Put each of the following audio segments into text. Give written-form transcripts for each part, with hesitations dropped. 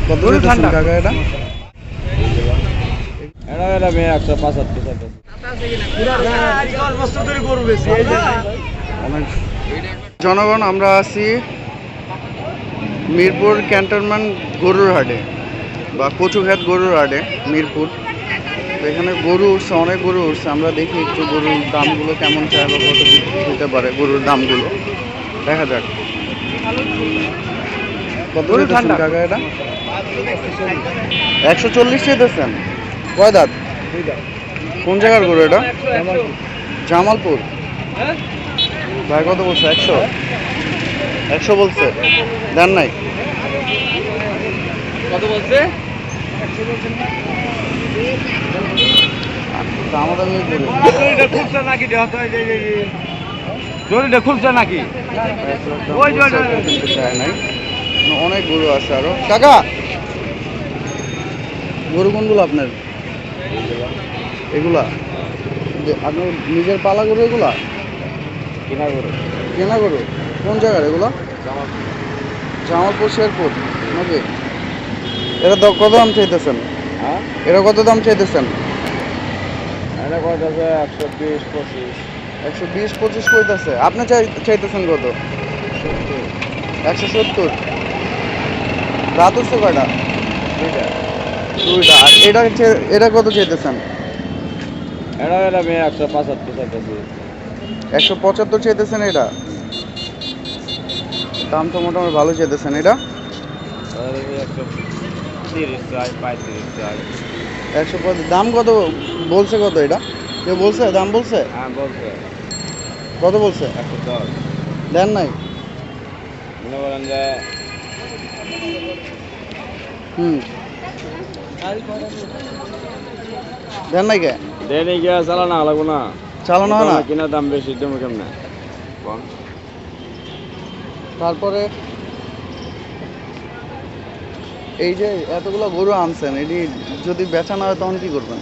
কত দিতেছেন কাকা এটা? এটা মেয়ে 175 জনগণ, আমরা আছি মিরপুর ক্যান্টনমেন্ট গরুর হাটে বা কচুঘাট গরুর হাটে মিরপুর। তো এখানে গরু উঠছে, অনেক গরু উঠছে। আমরা দেখি একটু গরুর দামগুলো কেমন চায় বা কত দিতে পারে গরুর দামগুলো দেখা যাক। কত দিতেছেন কাকা এটা? 140 চাইতেছেন। কয় দাঁত? কোন জায়গার গরু এটা? জামালপুর। ভাই কত বলছে? 100 বলছে, দেন নাই? কত বলছে? দামাদামি করে খুলছে নাকি? জরিটা খুলছে নাকি? চায় নাই, অনেক গরু আছে আরো। কাকা, গরু কোনগুলো আপনার? এগুলা আপনার নিজের পালা গরু? এগুলা কিনা গরু। কেনা গরু? কোন জায়গার এগুলা? জামালপুর শেরপুর নাকি? এটা কত দাম চাইতেছেন? হ্যাঁ, এটা কত দাম চাইতেছেন? এটা কত আছে? 120 25। 120-25 কইতাছে। আপনি চাইতেছেন কত? 170। রাত উঠছে কয়টা? দুইটা। আর এটা কত চাইতেছেন? এটা মেয়ে 175 চাইতেছি। 175 চাইতেছেন। এটা দাম তো মোটামুটি ভালো চাইতেছেন। এটা 130 চাই, 35 চাই। 150। দাম কত বলছে? কত এটা কেউ বলছে? দাম বলছে? হ্যাঁ বলছে। কত বলছে? 110। দেন নাই? মনে করেন যে দেন নাই কে? দেনে গিয়া চালানো লাগবো না। চালানো হয় না? কিনা দাম বেশি, তুমি কেমনে? তারপরে এই যে এতগুলো গরু আনছেন, এটি যদি বেচা না হয় তখন কি করবেন?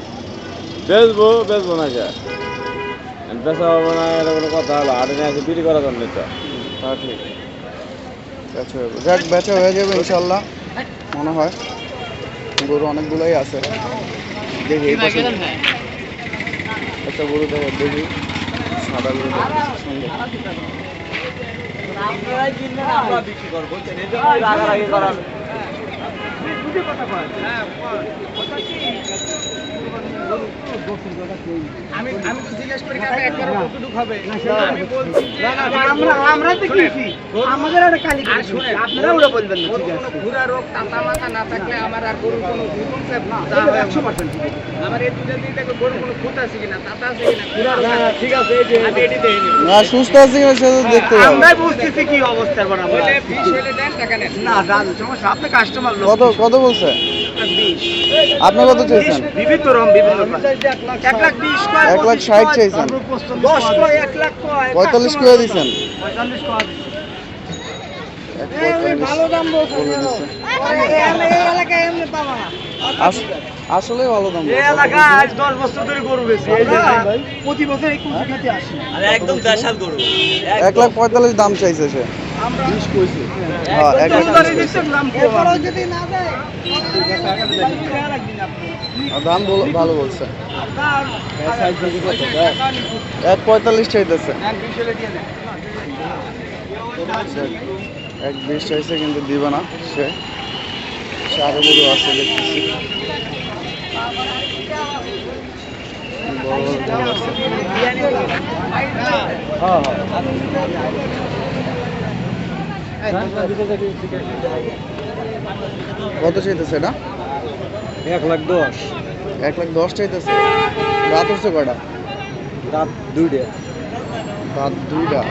বেচবো না কে? বেচা হবে না এটা কোনো কথা হলো? হাটে নিয়ে এসে বিক্রি করা যাবে তো। তা ঠিক, বেচা হবে। যাক, বেচা হয়ে যাবে ইনশাল্লাহ মনে হয়। গরু অনেকগুলোই আছে। দেখি এই পাশে একটা গরু দেখি, সাদা গরু সুন্দর। আমি তো জিজ্ঞেস করি একবার কতটুকু হবে। আমি বলছি যে আমরা তো কিছি আমাদের একটা কালি আর শুনে আপনারা ওরা বলবেন না। ঠিক আছে, ঘোড়া রোগ টাটা মাথা না থাকলে আমার আর গরুর কোনো কনসেপ্ট না। 100% আমার এই দুধের দিকে গরুর কোনো খুঁত আছে কিনা, টাটা আছে কিনা, ঘোড়া না। ঠিক আছে, এই যে আমি এটি দেইনি না, সুস্থ আছে কিনা সেটা দেখতে হবে। আমরাই বুঝতেছি কি অবস্থা বড় আমরা। বলে 20 হলে দেন, টাকা নেন না। জান সমস্যা, আপনি কাস্টমার লোক। কত বলছে? 20। আপনি কত চাইছেন? বিভিন্ন 1,20,000 কয়, 1,60,000 চাইছেন। 10 কয়, 1 লাখ কয়, 45 করে দিচ্ছেন। 45 কয়। 1,45 ভালো দাম বলছে। বলে দিচ্ছে। এই এলাকায় এমনি পাবা না। আসলে ভালো দাম এই এলাকা আজ 10 বছর ধরে গরু বেশি। এই যে প্রতি বছর এই কুচি খেতে আসি। আরে একদম দেশাল গরু। 1,45,000 দাম চাইছে সে। আমরা 20 কইছে। হ্যাঁ, 1,20,000 দাম কি হবে? যদি না দেয় দাম ভালো বলছে। 1,45 চাইতেছে। 1,20 চাইছে কিন্তু দিবে না সে। আরো গরু আছে দেখতেছি, বড় বড় গরু আছে। কত চাইতেছে এটা? 1,10,000। 1,10,000 চাইতেছে। রাত হচ্ছে কয়টা? রাত 2টা। রাত 2টা।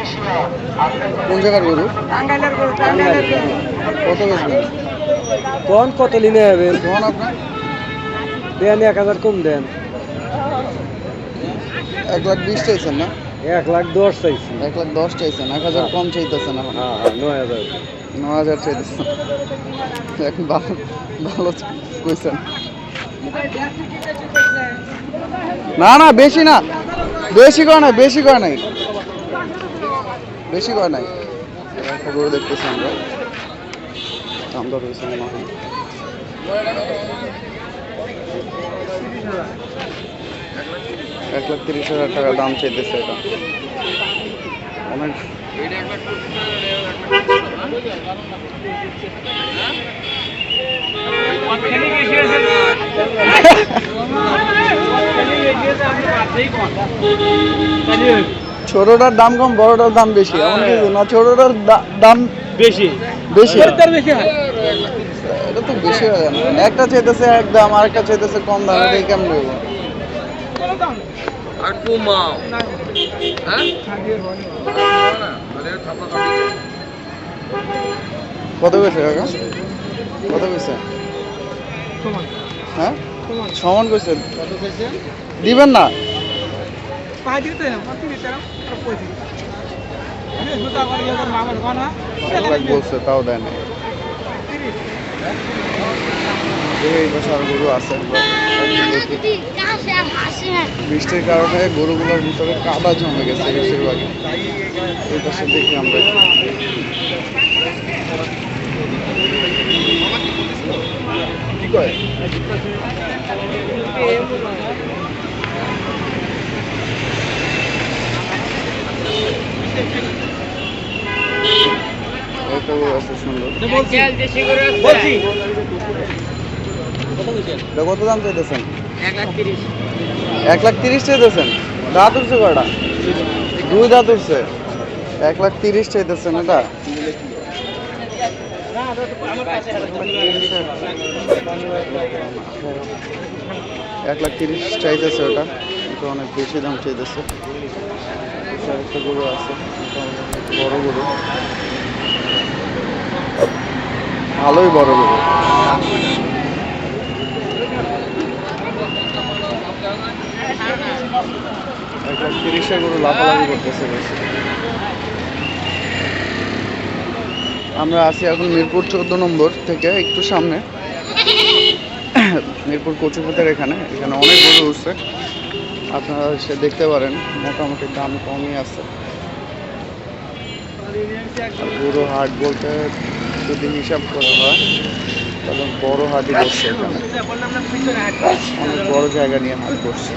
কোন জায়গার গরু? টাঙ্গাইলের গরু, টাঙ্গাইলের গরু। কত বেচবেন? কোন কত লিনে যাবেন? কোন আপনার? দেন 1,000 কম দেন। 1,20,000 চাইছেন না? 1,10,000 চাইছি। 1,10,000 চাইছেন, 1,000 কম চাইতেছেন এখন। হ্যাঁ 9,000। 9,000 চাইতেছেন। এখন ভালো কইছেন। না বেশি না, বেশি কয় নাই, বেশি কয় নাই। একটা গরু দেখতেছি আমরা, দাম দর হয়েছে মনে হয়। 1,30,000 টাকা দাম চাইতেছে এটা। অনেক ছোটটার দাম কম, বড়টার দাম বেশি, এমন কিছু না। ছোটটার দাম বেশি বেশি, বেশি হয়। এটা তো বেশি হয়ে যায় না। একটা চাইতেছে এক দাম, আর একটা চাইতেছে কম দাম, এটাই কেমন হইব? কত কইছে কাকা? কত কইছে? হ্যাঁ সমান কইছে, দিবেন না? বলছে তাও দেয় না। এই পাশে আর গরু আছে। বৃষ্টির কারণে গরুগুলোর ভিতরে কাদা জমে গেছে বেশিরভাগই। এই পাশে দেখি আমরা। কি কয়? একটা গরু আছে সুন্দর। এটা কত দাম চাইতেছেন? 1,30,000 চাইতেছেন? দাঁত উঠছে কয়টা? 2 দাঁত উঠছে। 1,30,000 চাইতেছেন এটা? 1,30,000 চাইতেছে ওটা, এটা অনেক বেশি দাম চাইতেছে। একটা গরু আছে, বড় গরু, ভালোই বড় গরু। 1,30,000 গরু লাফালাফি করতেছে বেশি। আমরা আছি এখন মিরপুর 14 নম্বর থেকে একটু সামনে, মিরপুর কচুপথের এখানে অনেক গরু উঠছে, আপনারা সে দেখতে পারেন। মোটামুটি দাম কমই আছে। গরু হাট বলতে যদি হিসাব করা হয় তাহলে বড় হাটই বসছে এখানে, অনেক বড় জায়গা নিয়ে হাট বসছে।